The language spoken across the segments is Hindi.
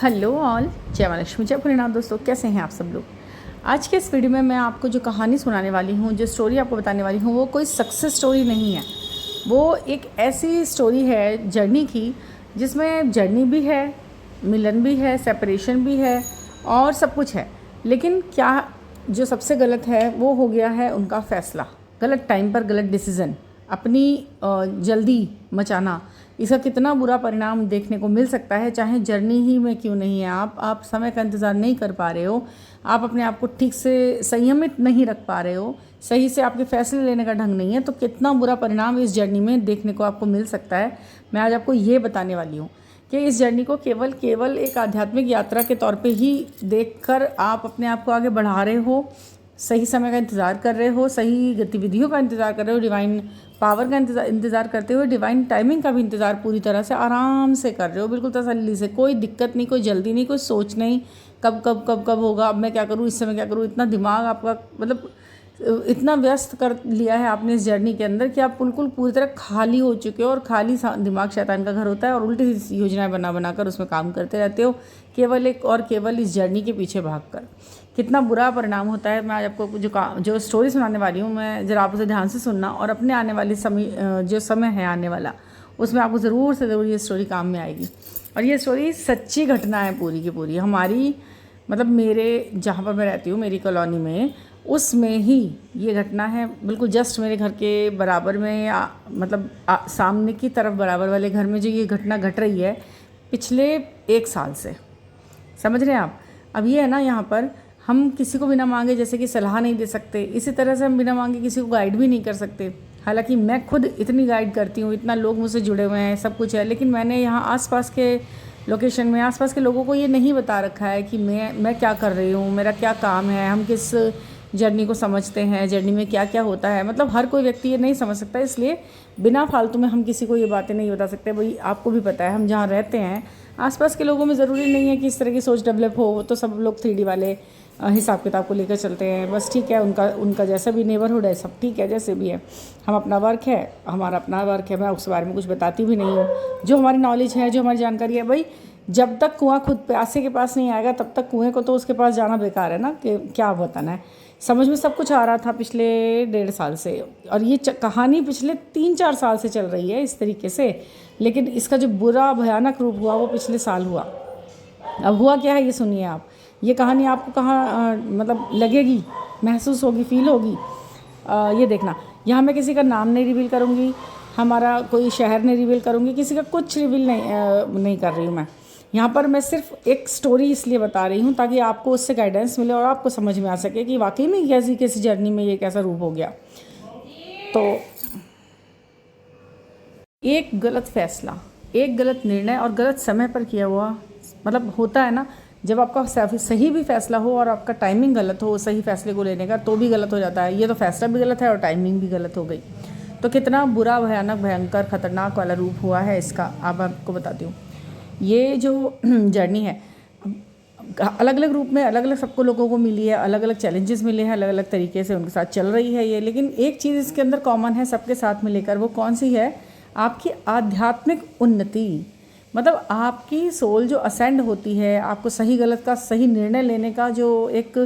हेलो ऑल, जय मां लक्ष्मी, जय भोलेनाथ। दोस्तों, कैसे हैं आप सब लोग। आज के इस वीडियो में मैं आपको जो कहानी सुनाने वाली हूँ, जो स्टोरी आपको बताने वाली हूँ, वो कोई सक्सेस स्टोरी नहीं है। वो एक ऐसी स्टोरी है जर्नी की, जिसमें जर्नी भी है, मिलन भी है, सेपरेशन भी है और सब कुछ है। लेकिन क्या जो सबसे गलत है वो हो गया है उनका फ़ैसला, गलत टाइम पर गलत डिसीज़न, अपनी जल्दी मचाना। इसका कितना बुरा परिणाम देखने को मिल सकता है, चाहे जर्नी ही में क्यों नहीं है। आप समय का इंतज़ार नहीं कर पा रहे हो, आप अपने आप को ठीक से संयमित नहीं रख पा रहे हो, सही से आपके फैसले लेने का ढंग नहीं है, तो कितना बुरा परिणाम इस जर्नी में देखने को आपको मिल सकता है। मैं आज आपको ये बताने वाली हूँ कि इस जर्नी को केवल एक आध्यात्मिक यात्रा के तौर पे ही देखकर आप अपने आप को आगे बढ़ा रहे हो, सही समय का इंतज़ार कर रहे हो, सही गतिविधियों का इंतज़ार कर रहे हो, डिवाइन पावर का इंतज़ार करते हुए डिवाइन टाइमिंग का भी इंतज़ार पूरी तरह से आराम से कर रहे हो, बिल्कुल तसल्ली से। कोई दिक्कत नहीं, कोई जल्दी नहीं, कोई सोच नहीं कब कब कब कब होगा, अब मैं क्या करूँ, इस समय क्या करूँ। इतना दिमाग आपका मतलब इतना व्यस्त कर लिया है आपने इस जर्नी के अंदर कि आप बिल्कुल पूरी तरह खाली हो चुके हो। और खाली दिमाग शैतान का घर होता है और उल्टी योजनाएं बना बना कर उसमें काम करते रहते हो, केवल इस जर्नी के पीछे भागकर। कितना बुरा परिणाम होता है। मैं आज आपको जो स्टोरी सुनाने वाली हूँ, मैं ज़रा आप उसे ध्यान से सुनना और अपने आने वाले जो समय है आने वाला, उसमें आपको ज़रूर से ज़रूर ये स्टोरी काम में आएगी। और ये स्टोरी सच्ची घटना है पूरी की पूरी। हमारी मतलब मेरे जहाँ पर मैं रहती हूँ, मेरी कॉलोनी में, उसमें ही ये घटना है। बिल्कुल जस्ट मेरे घर के बराबर में सामने की तरफ बराबर वाले घर में जो ये घटना घट रही है पिछले 1 साल से। समझ रहे हैं आप। अब ये है ना, यहाँ पर हम किसी को बिना मांगे जैसे कि सलाह नहीं दे सकते, इसी तरह से हम बिना मांगे किसी को गाइड भी नहीं कर सकते। हालांकि मैं खुद इतनी गाइड करती हूँ, इतना लोग मुझसे जुड़े हुए हैं, सब कुछ है, लेकिन मैंने यहाँ आसपास के लोकेशन में आसपास के लोगों को ये नहीं बता रखा है कि मैं क्या कर रही हूँ, मेरा क्या काम है, हम किस जर्नी को समझते हैं, जर्नी में क्या क्या होता है। मतलब हर कोई व्यक्ति ये नहीं समझ सकता, इसलिए बिना फालतू में हम किसी को ये बातें नहीं बता सकते। भाई आपको भी पता है, हम जहाँ रहते हैं आसपास के लोगों में ज़रूरी नहीं है कि इस तरह की सोच डेवलप हो, तो सब लोग 3D वाले हिसाब किताब को लेकर चलते हैं। बस ठीक है, उनका जैसा भी नेबरहुड है सब ठीक है, जैसे भी है। हम अपना वर्क है, हमारा अपना वर्क है, मैं उस बारे में कुछ बताती भी नहीं हूँ। जो हमारी नॉलेज है, जो हमारी जानकारी है, भाई जब तक कुआं खुद प्यासे के पास नहीं आएगा तब तक कुएं को तो उसके पास जाना बेकार है ना, कि क्या बताना है। समझ में सब कुछ आ रहा था पिछले 1.5 साल से, और ये कहानी पिछले 3-4 साल से चल रही है इस तरीके से। लेकिन इसका जो बुरा भयानक रूप हुआ वो पिछले साल हुआ। अब हुआ क्या है ये सुनिए आप। ये कहानी आपको कहाँ मतलब लगेगी, महसूस होगी, फील होगी, ये देखना। यहाँ मैं किसी का नाम नहीं रिवील करूँगी, हमारा कोई शहर नहीं रिवील करूँगी, किसी का कुछ रिवील नहीं कर रही हूँ मैं। यहाँ पर मैं सिर्फ एक स्टोरी इसलिए बता रही हूँ ताकि आपको उससे गाइडेंस मिले और आपको समझ में आ सके कि वाकई में कैसी जर्नी में ये कैसा रूप हो गया। तो एक गलत फैसला, एक गलत निर्णय और गलत समय पर किया हुआ, मतलब होता है ना, जब आपका सही भी फैसला हो और आपका टाइमिंग गलत हो सही फैसले को लेने का, तो भी गलत हो जाता है। ये तो फैसला भी गलत है और टाइमिंग भी गलत हो गई। तो कितना बुरा, भयानक, भयंकर, खतरनाक वाला रूप हुआ है इसका, अब आपको बताती हूँ। ये जो जर्नी है अलग अलग रूप में अलग अलग सबको लोगों को मिली है, अलग अलग चैलेंजेस मिले हैं, अलग अलग तरीके से उनके साथ चल रही है ये। लेकिन एक चीज़ इसके अंदर कॉमन है सबके साथ में लेकर, वो कौन सी है? आपकी आध्यात्मिक उन्नति। मतलब आपकी सोल जो असेंड होती है, आपको सही गलत का सही निर्णय लेने का जो एक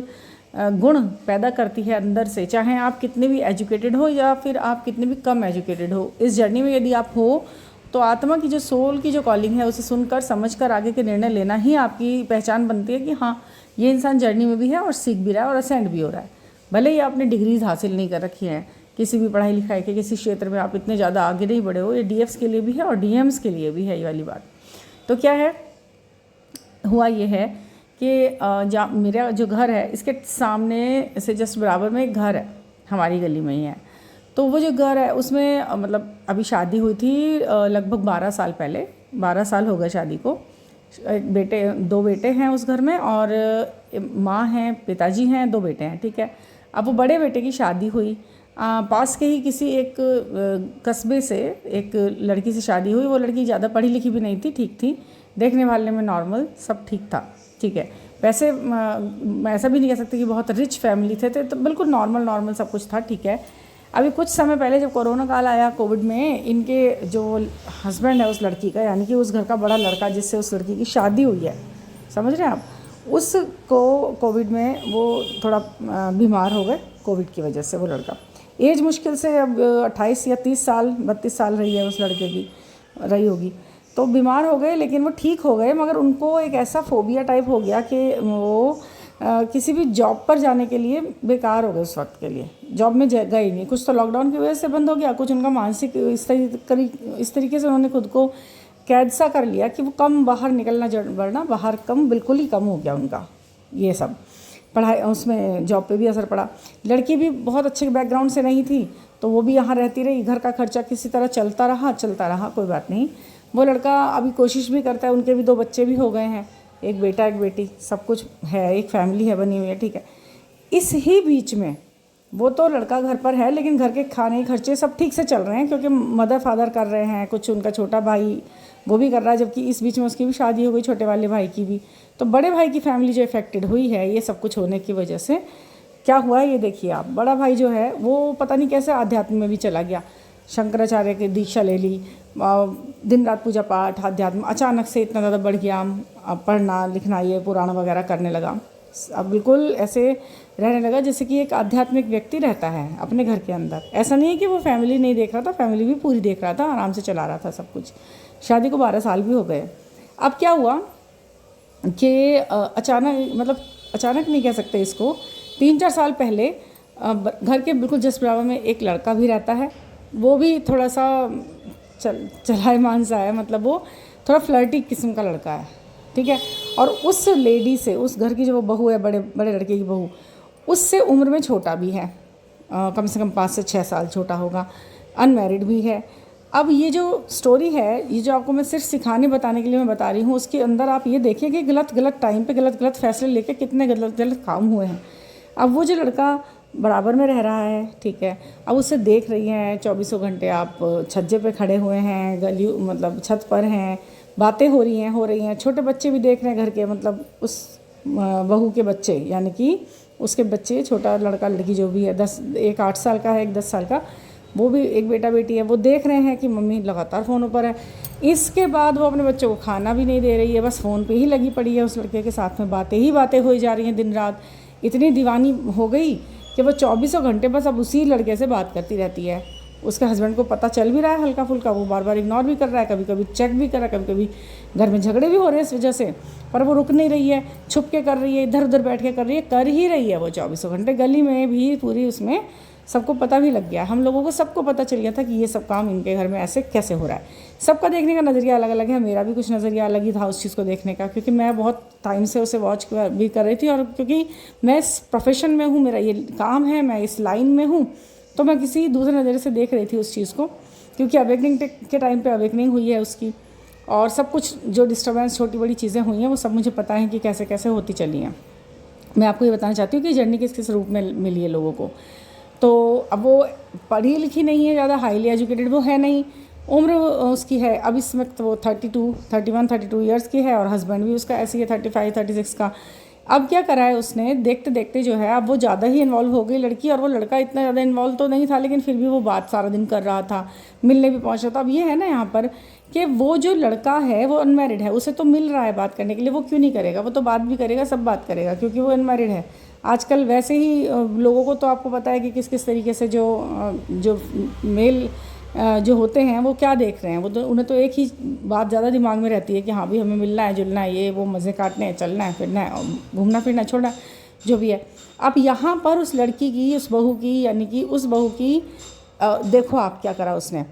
गुण पैदा करती है अंदर से। चाहे आप कितने भी एजुकेटेड हो या फिर आप कितने भी कम एजुकेटेड हो, इस जर्नी में यदि आप हो तो आत्मा की जो सोल की जो कॉलिंग है उसे सुनकर समझकर आगे के निर्णय लेना ही आपकी पहचान बनती है कि हाँ, ये इंसान जर्नी में भी है और सीख भी रहा है और असेंड भी हो रहा है। भले ही आपने डिग्रीज हासिल नहीं कर रखी हैं, किसी भी पढ़ाई लिखाई के किसी क्षेत्र में आप इतने ज़्यादा आगे नहीं बढ़े हो, ये DFs के लिए भी है और DMs के लिए भी है ये वाली बात। तो क्या है, हुआ ये है कि मेरा जो घर है इसके सामने से जस्ट बराबर में एक घर है, हमारी गली में ही है। तो वो जो घर है उसमें मतलब अभी शादी हुई थी लगभग 12 साल पहले, 12 साल हो गए शादी को। एक 2 बेटे हैं उस घर में और माँ हैं, पिताजी हैं, 2 बेटे हैं, ठीक है। अब वो बड़े बेटे की शादी हुई, पास के ही किसी एक कस्बे से एक लड़की से शादी हुई। वो लड़की ज़्यादा पढ़ी लिखी भी नहीं थी, ठीक थी, देखने वाले में नॉर्मल, सब ठीक था, ठीक है। वैसे मैं ऐसा भी नहीं कह सकती कि बहुत रिच फैमिली थे, तो बिल्कुल नॉर्मल सब कुछ था, ठीक है। अभी कुछ समय पहले जब कोरोना काल आया, कोविड में, इनके जो हस्बैंड है उस लड़की का, यानी कि उस घर का बड़ा लड़का जिससे उस लड़की की शादी हुई है, समझ रहे हैं आप। उसको कोविड में वो थोड़ा बीमार हो गए कोविड की वजह से। वो लड़का एज मुश्किल से अब 28 या 30 साल 32 साल रही है उस लड़के की, रही होगी। तो बीमार हो गए लेकिन वो ठीक हो गए, मगर उनको एक ऐसा फोबिया टाइप हो गया कि वो किसी भी जॉब पर जाने के लिए बेकार हो गए उस वक्त के लिए। जॉब में गए नहीं, कुछ तो लॉकडाउन की वजह से बंद हो गया, कुछ उनका मानसिक इस तरीके से उन्होंने खुद को कैद सा कर लिया कि वो कम बाहर निकलना, वरना बाहर कम बिल्कुल ही कम हो गया उनका। ये सब पढ़ाई उसमें जॉब पे भी असर पड़ा। लड़की भी बहुत अच्छे बैकग्राउंड से नहीं थी, तो वो भी यहाँ रहती रही, घर का खर्चा किसी तरह चलता रहा, कोई बात नहीं। वो लड़का अभी कोशिश भी करता है, उनके भी 2 बच्चे भी हो गए हैं, एक बेटा एक बेटी, सब कुछ है, एक फैमिली है बनी हुई है, ठीक है। इस ही बीच में वो तो लड़का घर पर है, लेकिन घर के खाने खर्चे सब ठीक से चल रहे हैं क्योंकि मदर फादर कर रहे हैं, कुछ उनका छोटा भाई वो भी कर रहा है, जबकि इस बीच में उसकी भी शादी हो गई, छोटे वाले भाई की भी। तो बड़े भाई की फैमिली जो इफेक्टेड हुई है ये सब कुछ होने की वजह से, क्या हुआ है ये देखिए आप। बड़ा भाई जो है वो पता नहीं कैसे आध्यात्म में भी चला गया, शंकराचार्य की दीक्षा ले ली, दिन रात पूजा पाठ अध्यात्म, अचानक से इतना ज़्यादा बढ़ गया, पढ़ना लिखना ये पुराण वगैरह करने लगा। अब बिल्कुल ऐसे रहने लगा जैसे कि एक आध्यात्मिक व्यक्ति रहता है अपने घर के अंदर। ऐसा नहीं है कि वो फैमिली नहीं देख रहा था, फैमिली भी पूरी देख रहा था, आराम से चला रहा था सब कुछ। शादी को 12 साल भी हो गए। अब क्या हुआ कि अचानक नहीं कह सकते इसको, 3-4 साल पहले घर के बिल्कुल जस्ट बराबर में एक लड़का भी रहता है। वो भी थोड़ा सा चलायमान सा है, मतलब वो थोड़ा फ्लर्टी किस्म का लड़का है, ठीक है। और उस लेडी से, उस घर की जो वो बहू है, बड़े बड़े लड़के की बहू, उससे उम्र में छोटा भी है, कम से कम 5 से 6 साल छोटा होगा, अनमैरिड भी है। अब ये जो स्टोरी है, ये जो आपको मैं सिर्फ सिखाने बताने के लिए मैं बता रही हूँ, उसके अंदर आप ये देखिए कि गलत टाइम पे गलत फैसले लेके कितने गलत काम हुए हैं। अब वो जो लड़का बराबर में रह रहा है, ठीक है, अब उसे देख रही हैं 24 घंटे, आप छज्जे पे खड़े हुए हैं, गली मतलब छत पर हैं, बातें हो रही हैं, छोटे बच्चे भी देख रहे हैं घर के, मतलब उस बहू के बच्चे, यानी कि उसके बच्चे, छोटा लड़का लड़की जो भी है, एक 8 साल का है, एक 10 साल का, वो भी एक बेटा बेटी है, वो देख रहे हैं कि मम्मी लगातार फ़ोनों पर है। इसके बाद वो अपने बच्चों को खाना भी नहीं दे रही है, बस फ़ोन पे ही लगी पड़ी है, उस लड़के के साथ में बातें हो जा रही हैं दिन रात। इतनी दीवानी हो गई कि वो 24 घंटे बस अब उसी लड़के से बात करती रहती है। उसके हस्बैंड को पता चल भी रहा है हल्का फुल्का, वो बार बार इग्नोर भी कर रहा है, कभी कभी चेक भी कर रहा है, कभी कभी घर में झगड़े भी हो रहे हैं इस वजह से, पर वो रुक नहीं रही है, छुप के कर रही है, इधर उधर बैठ के कर ही रही है वो 24 घंटे। गली में भी पूरी उसमें सबको पता भी लग गया, हम लोगों को सबको पता चल गया था कि ये सब काम इनके घर में ऐसे कैसे हो रहा है। सबका देखने का नज़रिया अलग अलग है, मेरा भी कुछ नज़रिया अलग ही था उस चीज़ को देखने का, क्योंकि मैं बहुत टाइम से उसे वॉच भी कर रही थी, और क्योंकि मैं इस प्रोफेशन में हूँ, मेरा ये काम है, मैं इस लाइन में हूँ, तो मैं किसी दूसरे नज़रिए से देख रही थी उस चीज़ को, क्योंकि अवेकनिंग के टाइम पे अवेकनिंग हुई है उसकी, और सब कुछ जो डिस्टर्बेंस छोटी बड़ी चीज़ें हुई हैं वो सब मुझे पता है कि कैसे कैसे होती चली हैं। मैं आपको ये बताना चाहती हूँ कि जर्नी किस किस रूप में मिली है लोगों को। तो अब वो पढ़ी लिखी नहीं है, ज़्यादा हाईली एजुकेटेड वो है नहीं, उम्र उसकी है अब इस वक्त वो 31-32 ईयर्स की है, और हस्बैंड भी उसका ऐसे ही है 35-36 का। अब क्या करा है उसने, देखते देखते जो है अब वो ज़्यादा ही इन्वॉल्व हो गई लड़की, और वो लड़का इतना ज़्यादा इन्वॉल्व तो नहीं था, लेकिन फिर भी वो बात सारा दिन कर रहा था, मिलने भी पहुंच रहा था। अब ये है ना यहाँ पर कि वो जो लड़का है वो अनमैरिड है, उसे तो मिल रहा है बात करने के लिए, वो क्यों नहीं करेगा, वो तो बात भी करेगा, सब बात करेगा, क्योंकि वो अनमैरिड है। आजकल वैसे ही लोगों को तो आपको पता है कि किस किस तरीके से जो मेल जो होते हैं वो क्या देख रहे हैं, वो तो उन्हें तो एक ही बात ज़्यादा दिमाग में रहती है कि हाँ भी हमें मिलना है, जुलना है, ये वो मज़े काटने हैं, चलना है, फिरना है, घूमना फिरना छोड़ना जो भी है। अब यहाँ पर उस लड़की की, उस बहू की, यानी कि उस बहू की देखो आप क्या करा उसने।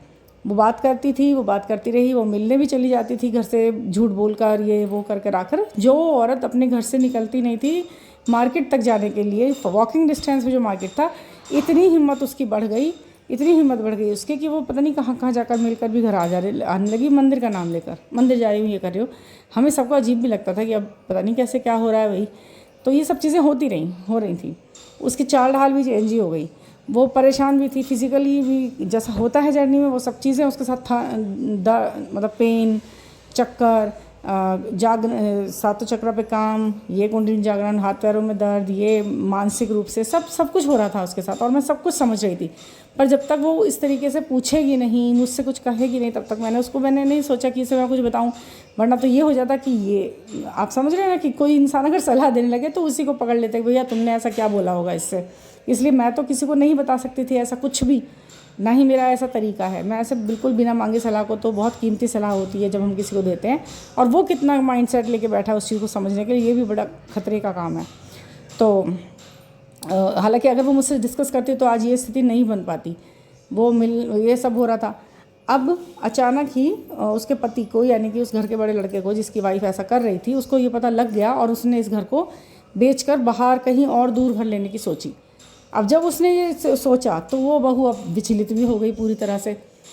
वो बात करती थी, वो बात करती रही, वो मिलने भी चली जाती थी घर से झूठ बोल कर, ये वो कर आखिर जो औरत अपने घर से निकलती नहीं थी मार्केट तक जाने के लिए, वॉकिंग डिस्टेंस में जो मार्केट था, इतनी हिम्मत उसकी बढ़ गई, इतनी हिम्मत बढ़ गई उसकी कि वो पता नहीं कहाँ कहाँ जाकर मिलकर भी घर आने लगी, मंदिर का नाम लेकर, मंदिर जा रही हूँ, ये कर रही हूँ। हमें सबको अजीब भी लगता था कि अब पता नहीं कैसे क्या हो रहा है भाई। तो ये सब चीज़ें हो रही थी। उसकी चाल ढाल भी चेंज ही हो गई, वो परेशान भी थी, फिज़िकली भी जैसा होता है जर्नी में वो सब चीज़ें उसके साथ था, मतलब पेन, चक्कर, सातों चक्र पे काम, ये कुंडली जागरण, हाथ पैरों में दर्द, ये मानसिक रूप से सब कुछ हो रहा था उसके साथ, और मैं सब कुछ समझ रही थी। पर जब तक वो इस तरीके से पूछेगी नहीं, मुझसे कुछ कहेगी नहीं, तब तक मैंने नहीं सोचा कि इसे मैं कुछ बताऊं, वरना तो ये हो जाता कि ये आप समझ रहे हैं ना कि कोई इंसान अगर सलाह देने लगे तो उसी को पकड़ लेते कि भैया तुमने ऐसा क्या बोला होगा इससे। इसलिए मैं तो किसी को नहीं बता सकती थी ऐसा कुछ भी, ना ही मेरा ऐसा तरीका है। मैं ऐसे बिल्कुल बिना मांगे सलाह को, तो बहुत कीमती सलाह होती है जब हम किसी को देते हैं, और वो कितना माइंडसेट लेके बैठा है उस चीज़ को समझने के लिए, ये भी बड़ा खतरे का काम है। तो हालांकि अगर वो मुझसे डिस्कस करती तो आज ये स्थिति नहीं बन पाती। ये सब हो रहा था। अब अचानक ही उसके पति को, यानी कि उस घर के बड़े लड़के को जिसकी वाइफ ऐसा कर रही थी, उसको ये पता लग गया, और उसने इस घर को बेचकर बाहर कहीं और दूर घर लेने की सोची। अब जब उसने ये सोचा तो वो बहू अब विचलित भी हो गई पूरी तरह से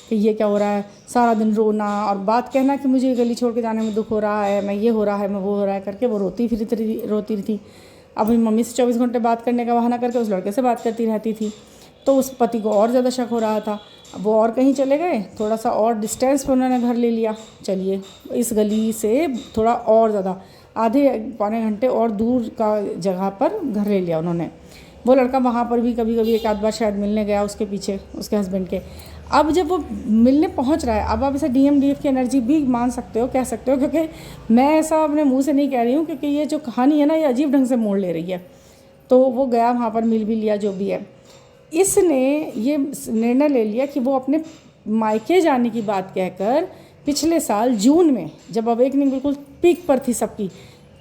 कि ये क्या हो रहा है, सारा दिन रोना और बात कहना कि मुझे गली छोड़ के जाने में दुख हो रहा है, मैं ये हो रहा है, मैं वो हो रहा है करके वो रोती रही थी। अपनी मम्मी से 24 घंटे बात करने का बहाना करके उस लड़के से बात करती रहती थी। तो उस पति को और ज़्यादा शक हो रहा था। अब वो और कहीं चले गए, थोड़ा सा और डिस्टेंस पर उन्होंने घर ले लिया। चलिए, इस गली से थोड़ा और ज़्यादा आधे पौने घंटे और दूर का जगह पर घर ले लिया उन्होंने। वो लड़का वहाँ पर भी कभी कभी एक आध बार शायद मिलने गया उसके पीछे, उसके हस्बैंड के। अब जब वो मिलने पहुँच रहा है, अब आप इसे DMDF की एनर्जी भी मान सकते हो, कह सकते हो, क्योंकि मैं ऐसा अपने मुंह से नहीं कह रही हूँ, क्योंकि ये जो कहानी है ना, ये अजीब ढंग से मोड़ ले रही है। तो वो गया वहाँ पर, मिल भी लिया, जो भी है। इसने ये निर्णय ले लिया कि वो अपने मायके जाने की बात कहकर पिछले साल जून में, जब अवेकनिंग बिल्कुल पीक पर थी सबकी,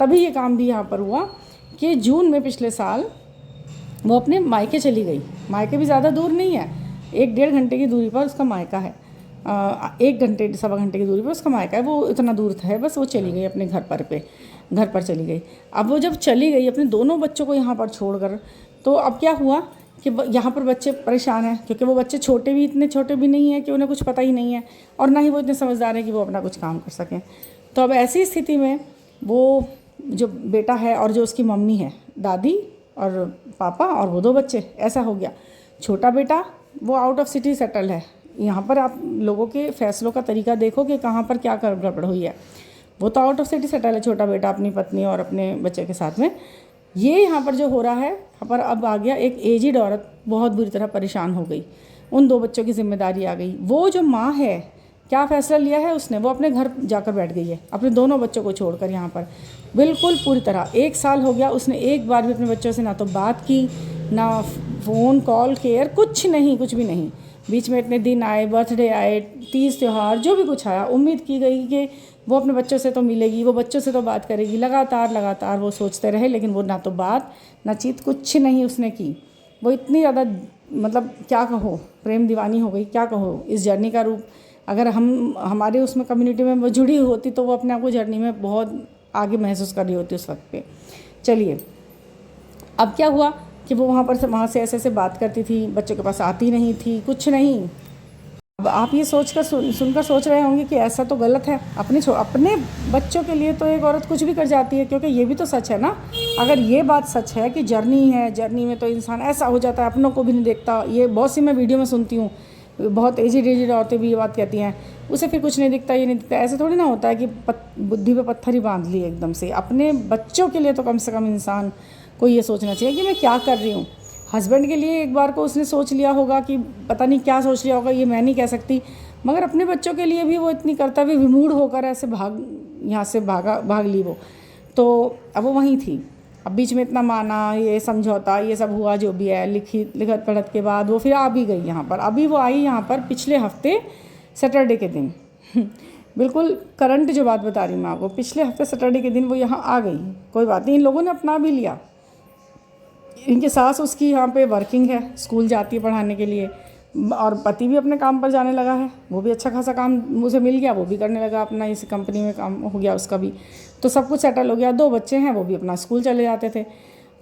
तभी ये काम भी यहाँ पर हुआ कि जून में पिछले साल वो अपने मायके चली गई। मायके भी ज़्यादा दूर नहीं है, 1-1.5 घंटे की दूरी पर उसका मायका है। 1 घंटे सवा घंटे की दूरी पर उसका मायका है। वो इतना दूर था, बस वो चली गई अपने घर पर चली गई। अब वो जब चली गई अपने दोनों बच्चों को यहाँ पर छोड़कर, तो अब क्या हुआ कि यहाँ पर बच्चे परेशान हैं, क्योंकि वो बच्चे इतने छोटे भी नहीं हैं कि उन्हें कुछ पता ही नहीं है, और ना ही वो इतने समझदार हैं कि वो अपना कुछ काम कर सकें। तो अब ऐसी स्थिति में वो जो बेटा है और जो उसकी मम्मी है, दादी और पापा और वो 2 बच्चे, ऐसा हो गया। छोटा बेटा वो आउट ऑफ सिटी सेटल है। यहाँ पर आप लोगों के फैसलों का तरीका देखो कि कहाँ पर क्या गड़बड़ हुई है। वो तो आउट ऑफ सिटी सेटल है छोटा बेटा, अपनी पत्नी और अपने बच्चे के साथ में। ये यहाँ पर जो हो रहा है, यहाँ पर अब आ गया एक एजिड औरत, बहुत बुरी तरह परेशान हो गई। उन 2 बच्चों की जिम्मेदारी आ गई। वो जो माँ है, क्या फ़ैसला लिया है उसने, वो अपने घर जाकर बैठ गई है अपने दोनों बच्चों को छोड़कर यहाँ पर, बिल्कुल पूरी तरह। 1 साल हो गया, उसने एक बार भी अपने बच्चों से ना तो बात की, ना फ़ोन कॉल केयर, कुछ भी नहीं। बीच में इतने दिन आए, बर्थडे आए, तीज त्यौहार, जो भी कुछ आया, उम्मीद की गई कि वो अपने बच्चों से तो मिलेगी, वो बच्चों से तो बात करेगी। लगातार वो सोचते रहे, लेकिन वो ना तो बात ना चीत, कुछ नहीं उसने की। वो इतनी ज़्यादा, मतलब क्या कहो, प्रेम दीवानी हो गई, क्या कहो। इस जर्नी का रूप अगर हमारे उसमें कम्युनिटी में वो जुड़ी होती तो वो अपने आप को जर्नी में बहुत आगे महसूस कर रही होती उस वक्त पे। चलिए, अब क्या हुआ कि वो वहाँ से ऐसे बात करती थी, बच्चों के पास आती नहीं थी, कुछ नहीं। अब आप ये सुनकर सोच रहे होंगे कि ऐसा तो गलत है। अपने बच्चों के लिए तो एक औरत कुछ भी कर जाती है, क्योंकि ये भी तो सच है ना। अगर ये बात सच है कि जर्नी में तो इंसान ऐसा हो जाता है, अपनों को भी नहीं देखता। ये बहुत सी मैं वीडियो में सुनती हूँ, बहुत एजिड औरतें भी ये बात कहती हैं, उसे फिर कुछ नहीं दिखता, ये नहीं दिखता। ऐसे थोड़ी ना होता है कि बुद्धि पे पत्थर ही बांध लिए एकदम से। अपने बच्चों के लिए तो कम से कम इंसान को ये सोचना चाहिए कि मैं क्या कर रही हूँ। हस्बैंड के लिए एक बार को उसने सोच लिया होगा कि पता नहीं क्या सोच लिया होगा, ये मैं नहीं कह सकती, मगर अपने बच्चों के लिए भी वो इतनी कर्तव्य विमूढ़ होकर ऐसे यहाँ से भाग ली वो। तो अब वो वहीं थी। अब बीच में इतना माना, ये समझौता, ये सब हुआ जो भी है, लिखत पढ़त के बाद वो फिर आ भी गई यहाँ पर। अभी वो आई यहाँ पर पिछले हफ्ते सैटरडे के दिन बिल्कुल करंट जो बात बता रही हूँ मैं आपको, पिछले हफ्ते सैटरडे के दिन वो यहाँ आ गई। कोई बात नहीं, इन लोगों ने अपना भी लिया। इनके सास उसकी यहाँ पे वर्किंग है, स्कूल जाती है पढ़ाने के लिए, और पति भी अपने काम पर जाने लगा है। वो भी अच्छा खासा काम मुझे मिल गया, वो भी करने लगा अपना, इस कंपनी में काम हो गया उसका भी। तो सब कुछ सेटल हो गया। 2 बच्चे हैं, वो भी अपना स्कूल चले जाते थे।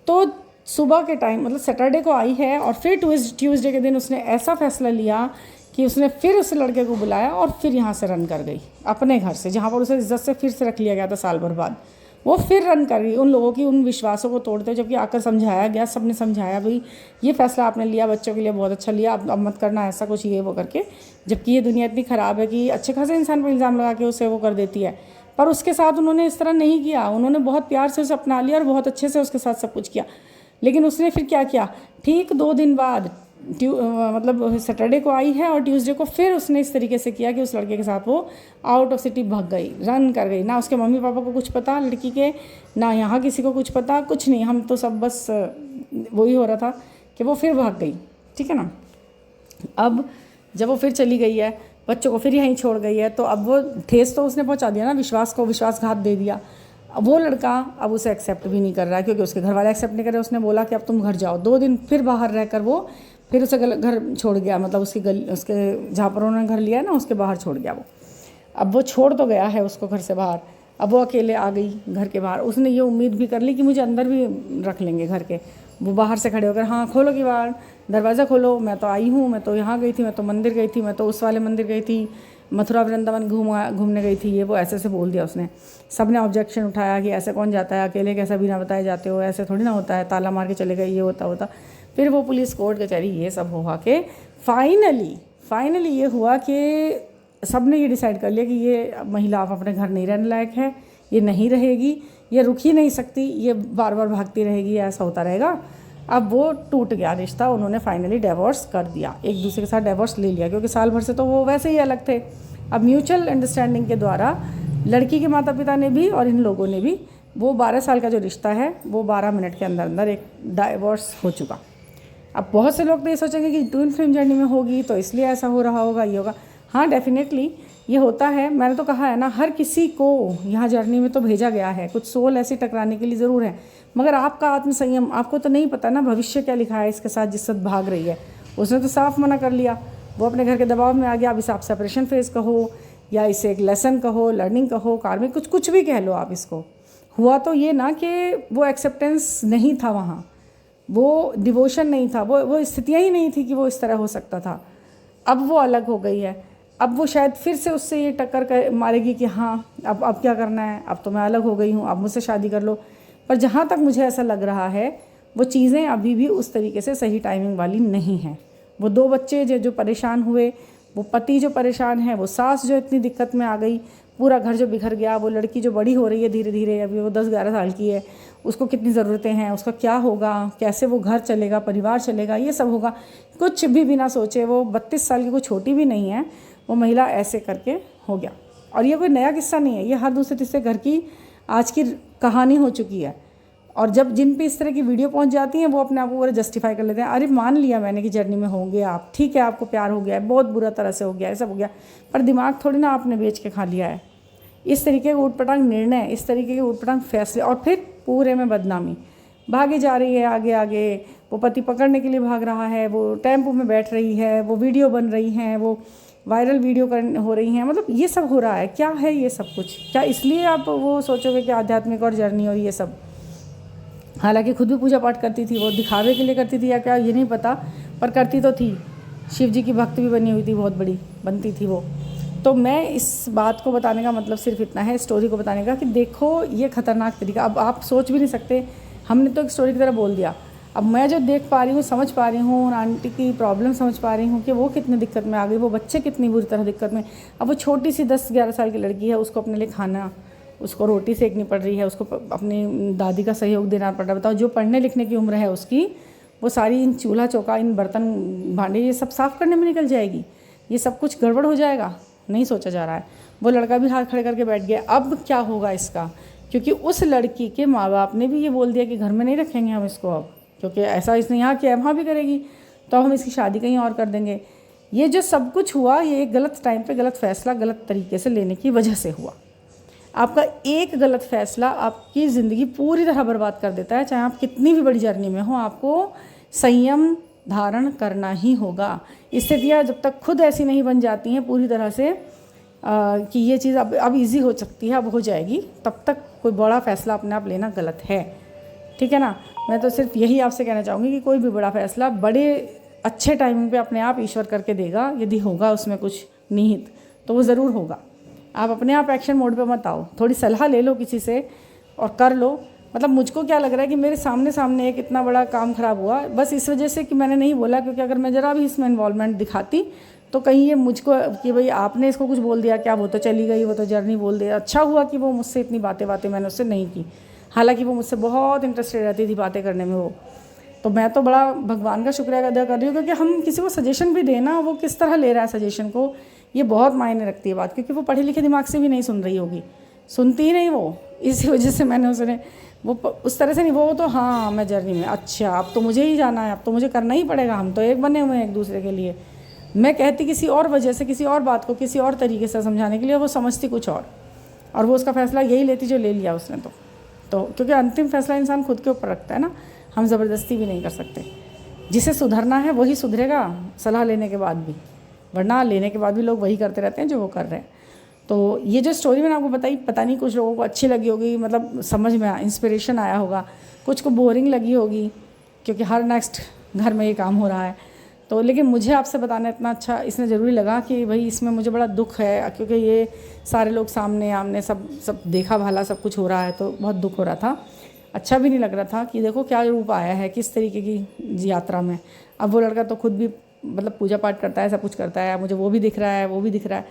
तो सुबह के टाइम, मतलब सैटरडे को आई है, और फिर ट्यूसडे के दिन उसने ऐसा फैसला लिया कि उसने फिर उस लड़के को बुलाया और फिर यहाँ से रन कर गई अपने घर से, जहाँ पर उसे इज्जत से फिर से रख लिया गया था साल भर बाद। वो फिर रन कर गई उन लोगों की उन विश्वासों को तोड़ते, जबकि आकर समझाया गया, सबने समझाया, भाई ये फ़ैसला आपने लिया बच्चों के लिए बहुत अच्छा लिया, अब मत करना ऐसा कुछ, ये वो करके। जबकि ये दुनिया इतनी ख़राब है कि अच्छे खासे इंसान पर इल्ज़ाम लगा के उसे वो कर देती है। पर उसके साथ उन्होंने इस तरह नहीं किया, उन्होंने बहुत प्यार से उसे अपना लिया और बहुत अच्छे से उसके साथ सब कुछ किया। लेकिन उसने फिर क्या किया, ठीक 2 दिन बाद मतलब सैटरडे को आई है और ट्यूसडे को फिर उसने इस तरीके से किया कि उस लड़के के साथ वो आउट ऑफ सिटी भाग गई, रन कर गई। ना उसके मम्मी पापा को कुछ पता लड़की के, ना यहाँ किसी को कुछ पता, कुछ नहीं। हम तो सब बस वही हो रहा था कि वो फिर भाग गई, ठीक है ना। अब जब वो फिर चली गई है, बच्चों को फिर यहीं छोड़ गई है, तो अब वो ठेस तो उसने पहुंचा दिया ना, विश्वास को विश्वासघात दे दिया। अब वो लड़का अब उसे एक्सेप्ट भी नहीं कर रहा है, क्योंकि उसके घर वाले एक्सेप्ट नहीं कर रहे। उसने बोला कि अब तुम घर जाओ। 2 दिन फिर बाहर रहकर वो फिर उसे घर छोड़ गया, मतलब उसकी गली, उसके जहाँ पर उन्होंने घर लिया है ना, उसके बाहर छोड़ गया वो। अब वो छोड़ तो गया है उसको घर से बाहर, अब वो अकेले आ गई घर के बाहर। उसने ये उम्मीद भी कर ली कि मुझे अंदर भी रख लेंगे घर के। वो बाहर से खड़े होकर, हाँ खोलो किवाड़, दरवाज़ा खोलो, मैं तो आई हूँ, मैं तो यहाँ गई थी, मैं तो मंदिर गई थी, मैं तो उस वाले मंदिर गई थी, मथुरा वृंदावन घूमने गई थी, ये वो ऐसे बोल दिया उसने। सब ने ऑब्जेक्शन उठाया कि ऐसे कौन जाता है अकेले, कैसा बिना बताए जाते हो, ऐसे थोड़ी ना होता है, ताला मार के चले गए, ये होता। फिर वो पुलिस कोर्ट कचहरी ये सब हुआ के फाइनली ये हुआ कि सब ने ये डिसाइड कर लिया कि ये महिला अब अपने घर नहीं रहने लायक है, ये नहीं रहेगी, ये रुक ही नहीं सकती, ये बार बार भागती रहेगी, ऐसा होता रहेगा। अब वो टूट गया रिश्ता, उन्होंने फाइनली डिवोर्स कर दिया, एक दूसरे के साथ डिवोर्स ले लिया, क्योंकि साल भर से तो वो वैसे ही अलग थे। अब म्यूचुअल अंडरस्टैंडिंग के द्वारा लड़की के माता पिता ने भी और इन लोगों ने भी, वो 12 साल का जो रिश्ता है वो 12 मिनट के अंदर एक डाइवोर्स हो चुका। अब बहुत से लोग तो ये सोचेंगे कि ट्विन फ्लेम जर्नी में होगी तो इसलिए ऐसा हो रहा होगा, ये होगा। हाँ डेफिनेटली ये होता है, मैंने तो कहा है ना, हर किसी को यहाँ जर्नी में तो भेजा गया है, कुछ सोल ऐसे टकराने के लिए ज़रूर है, मगर आपका आत्मसंयम, आपको तो नहीं पता ना भविष्य क्या लिखा है इसके साथ जिस साथ भाग रही है। उसने तो साफ मना कर लिया, वो अपने घर के दबाव में आ गया। अब इसे आप सेपरेशन फेज कहो या इसे एक लेसन कहो, लर्निंग कहो, कार्मिक, कुछ भी कह लो आप इसको। हुआ तो ये ना कि वो एक्सेप्टेंस नहीं था वहाँ, वो डिवोशन नहीं था, वो स्थितियाँ ही नहीं थी कि वो इस तरह हो सकता था। अब वो अलग हो गई है, अब वो शायद फिर से उससे ये टक्कर कर मारेगी कि हाँ अब क्या करना है, अब तो मैं अलग हो गई हूँ, अब मुझसे शादी कर लो। पर जहाँ तक मुझे ऐसा लग रहा है वो चीज़ें अभी भी उस तरीके से सही टाइमिंग वाली नहीं हैं। वो 2 बच्चे जो परेशान हुए, वो पति जो परेशान है, वो सास जो इतनी दिक्कत में आ गई, पूरा घर जो बिखर गया, वो लड़की जो बड़ी हो रही है धीरे धीरे, अभी वो 10-11 साल की है, उसको कितनी ज़रूरतें हैं, उसका क्या होगा, कैसे वो घर चलेगा, परिवार चलेगा, ये सब होगा। कुछ भी बिना सोचे, वो 32 साल की कोई छोटी भी नहीं है, वो महिला ऐसे करके हो गया। और ये कोई नया किस्सा नहीं है, ये हर दूसरे तीसरे घर की आज की कहानी हो चुकी है। और जब जिन पे इस तरह की वीडियो पहुंच जाती हैं वो अपने आप को पूरा जस्टिफाई कर लेते हैं, अरे मान लिया मैंने कि जर्नी में होंगे आप, ठीक है, आपको प्यार हो गया है, बहुत बुरा तरह से हो गया है, सब हो गया, पर दिमाग थोड़ी ना आपने बेच के खा लिया है। इस तरीके के ऊटपटांग निर्णय, इस तरीके के ऊटपटांग फैसले, और फिर पूरे में बदनामी, भागी जा रही है आगे आगे। वो पति पकड़ने के लिए भाग रहा है, वो टेम्पो में बैठ रही है, वो वीडियो बन रही हैं, वो वायरल वीडियो हो रही हैं, मतलब ये सब हो रहा है। क्या है ये सब कुछ? क्या इसलिए आप वो सोचोगे कि आध्यात्मिक और जर्नी और ये सब? हालांकि खुद भी पूजा पाठ करती थी, वो दिखावे के लिए करती थी या क्या ये नहीं पता, पर करती तो थी। शिव जी की भक्त भी बनी हुई थी, बहुत बड़ी बनती थी वो। तो मैं इस बात को बताने का मतलब सिर्फ इतना है, स्टोरी को बताने का, कि देखो ये ख़तरनाक तरीका, अब आप सोच भी नहीं सकते। हमने तो एक स्टोरी की तरह बोल दिया, अब मैं जो देख पा रही हूँ, समझ पा रही हूँ, आंटी की प्रॉब्लम समझ पा रही हूँ कि वो कितनी दिक्कत में आ गई, वो बच्चे कितनी बुरी तरह दिक्कत में। अब वो छोटी सी 10-11 साल की लड़की है, उसको अपने लिए खाना, उसको रोटी सेकनी पड़ रही है, उसको अपनी दादी का सहयोग देना पड़ रहा है। बताओ, जो पढ़ने लिखने की उम्र है उसकी, वो सारी इन चूल्हा चौका, इन बर्तन भांडे, ये सब साफ़ करने में निकल जाएगी। ये सब कुछ गड़बड़ हो जाएगा, नहीं सोचा जा रहा है। वो लड़का भी हाथ खड़े करके बैठ गया। अब क्या होगा इसका? क्योंकि उस लड़की के माँ बाप ने भी ये बोल दिया कि घर में नहीं रखेंगे हम इसको अब, क्योंकि ऐसा इसने यहाँ किया, वहाँ भी करेगी, तो हम इसकी शादी कहीं और कर देंगे। ये जो सब कुछ हुआ, ये एक गलत टाइम पे गलत फैसला गलत तरीके से लेने की वजह से हुआ। आपका एक गलत फैसला आपकी ज़िंदगी पूरी तरह बर्बाद कर देता है। चाहे आप कितनी भी बड़ी जर्नी में हो, आपको संयम धारण करना ही होगा। स्थितियाँ जब तक खुद ऐसी नहीं बन जाती हैं पूरी तरह से कि ये चीज़ अब इजी हो सकती है, अब हो जाएगी, तब तक कोई बड़ा फैसला अपने आप लेना गलत है। ठीक है ना? मैं तो सिर्फ यही आपसे कहना चाहूँगी कि कोई भी बड़ा फैसला बड़े अच्छे टाइमिंग पे अपने आप ईश्वर करके देगा। यदि होगा उसमें कुछ निहित, तो वो ज़रूर होगा। आप अपने आप एक्शन मोड पे मत आओ, थोड़ी सलाह ले लो किसी से और कर लो। मतलब मुझको क्या लग रहा है कि मेरे सामने एक इतना बड़ा काम ख़राब हुआ बस इस वजह से कि मैंने नहीं बोला, क्योंकि अगर मैं ज़रा भी इसमें इन्वॉल्वमेंट दिखाती तो कहीं ये मुझको कि भाई आपने इसको कुछ बोल दिया क्या, वो तो चली गई, वो तो जर्नी बोल दिया। अच्छा हुआ कि वो मुझसे इतनी बातें मैंने उससे नहीं की, हालांकि वो मुझसे बहुत इंटरेस्टेड रहती थी बातें करने में वो। तो मैं तो बड़ा भगवान का शुक्रिया अदा कर रही हूँ, क्योंकि हम किसी को सजेशन भी दें ना, वो किस तरह ले रहा है सजेशन को, ये बहुत मायने रखती है बात। क्योंकि वो पढ़े लिखे दिमाग से भी नहीं सुन रही होगी, सुनती ही नहीं वो, इसी वजह से मैंने उसने वो उस तरह से नहीं, वो तो हाँ मैं जर्नी में, अच्छा अब तो मुझे ही जाना है, अब तो मुझे करना ही पड़ेगा, हम तो एक बने हुए हैं एक दूसरे के लिए। मैं कहती किसी और वजह से, किसी और बात को किसी और तरीके से समझाने के लिए, वो समझती कुछ और वो उसका फ़ैसला यही लेती जो ले लिया उसने। तो क्योंकि अंतिम फ़ैसला इंसान खुद के ऊपर रखता है ना, हम ज़बरदस्ती भी नहीं कर सकते। जिसे सुधरना है वही सुधरेगा सलाह लेने के बाद भी, वरना लेने के बाद भी लोग वही करते रहते हैं जो वो कर रहे हैं। तो ये जो स्टोरी मैंने आपको बताई, पता नहीं कुछ लोगों को अच्छी लगी होगी, मतलब समझ में इंस्पिरेशन आया होगा, कुछ को बोरिंग लगी होगी, क्योंकि हर नेक्स्ट घर में ये काम हो रहा है। तो लेकिन मुझे आपसे बताना इतना अच्छा इसने ज़रूरी लगा कि भाई इसमें मुझे बड़ा दुख है, क्योंकि ये सारे लोग सामने आमने सब देखा भाला सब कुछ हो रहा है, तो बहुत दुख हो रहा था। अच्छा भी नहीं लग रहा था कि देखो क्या रूप आया है, किस तरीके की यात्रा में। अब वो लड़का तो खुद भी मतलब पूजा पाठ करता है, सब कुछ करता है, मुझे वो भी दिख रहा है, वो भी दिख रहा है।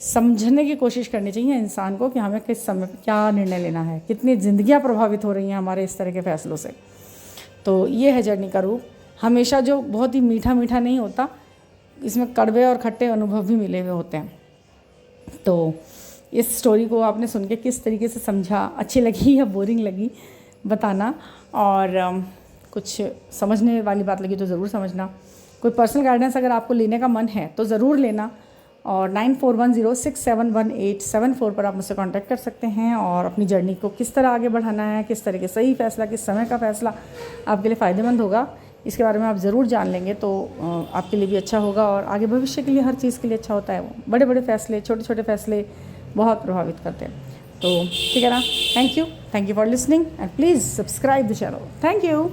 समझने की कोशिश करनी चाहिए इंसान को कि हमें किस समय पर क्या निर्णय लेना है, कितनी ज़िंदगियाँ प्रभावित हो रही हैं हमारे इस तरह के फ़ैसलों से। तो ये है जर्नी का रूप। हमेशा जो बहुत ही मीठा मीठा नहीं होता, इसमें कड़वे और खट्टे अनुभव भी मिले हुए होते हैं। तो इस स्टोरी को आपने सुन के किस तरीके से समझा, अच्छी लगी या बोरिंग लगी बताना, और कुछ समझने वाली बात लगी तो ज़रूर समझना। कोई पर्सनल गाइडेंस अगर आपको लेने का मन है तो ज़रूर लेना, और 9410671874 पर आप मुझसे कांटेक्ट कर सकते हैं, और अपनी जर्नी को किस तरह आगे बढ़ाना है, किस तरह के सही फ़ैसला, किस समय का फ़ैसला आपके लिए फ़ायदेमंद होगा, इसके बारे में आप ज़रूर जान लेंगे तो आपके लिए भी अच्छा होगा, और आगे भविष्य के लिए हर चीज़ के लिए अच्छा होता है। वो बड़े बड़े फ़ैसले, छोटे छोटे फ़ैसले बहुत प्रभावित करते हैं। तो ठीक है ना, thank you for listening and please subscribe the channel. Thank you.